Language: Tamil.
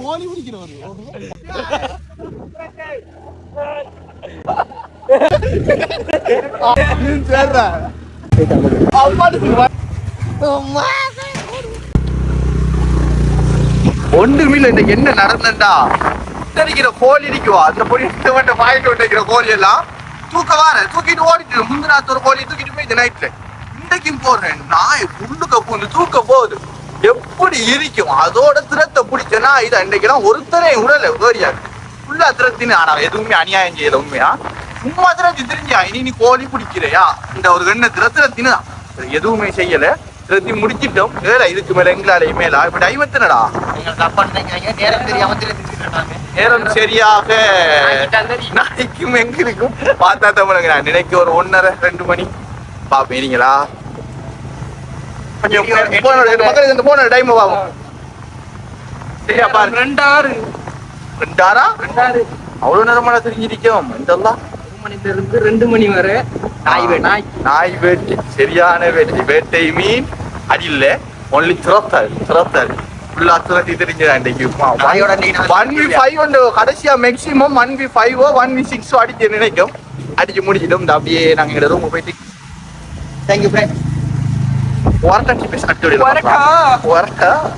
கோழி பிடிக்கிறவர் ஒன்றுமில்ல இன்னைக்கு என்ன நடந்தா தெரிக்கிற கோழி இருக்குவா அந்த பொடி வாங்கிட்டு வைக்கிற கோழி எல்லாம் தூக்கிட்டு ஓடிட்டு முந்தினாத்து ஒரு கோழி தூக்கிட்டு போய் இந்த நைட்ல இன்றைக்கும் போடுறேன் நாய் புல்லுக்க பூந்து தூக்க போகுது எப்படி இருக்கும் அதோட திறத்தை பிடிச்சனா இது அன்றைக்கெல்லாம் ஒருத்தரே உடல வேறியாது ஃபுல்லா திறத்தின்னு ஆனா எதுவுமே அநியாயம் செய்யல உண்மையா சும்மா திறத்தி தெரிஞ்சா இனி கோழி பிடிக்கிறையா இந்த ஒரு எண்ண திறத்தின்னு எதுவுமே செய்யல திறத்தி முடிச்சிட்டோம் வேற இதுக்கு மேல எங்களால மேலா இப்ப டைம் எத்தனடா நேரம் சரியாக நாய்க்கும் எங்களுக்கும் பார்த்தா தமிழங்க நான் நினைக்க ஒரு 1:30-2 மணி பாப்பீங்களா கொஞ்சம் மக்களுக்கு இந்த போன டைம் பாப்போம் சரியா பாரு 2:06 அவ்வளவு நேரமான தெரிஞ்சிருக்கோம் இதெல்லாம் 2 மணி வரை நாய் வேட்டை சரியான வேட்டை மீன் அடியில்ல ஒன்லி திறத்தாரு ஃபுல்லா திறத்தி தெரிஞ்சதா இன்னைக்கு 1v5 கடைசியா மேக்ஸிமம் 1v5 1v6 அடிச்சு நினைக்கும் அடிச்சு முடிச்சிட்டோம் இந்த அப்படியே நாங்க எங்க ரூம் போயிட்டு தேங்க்யூ ஃப்ரெண்ட் வரக்கா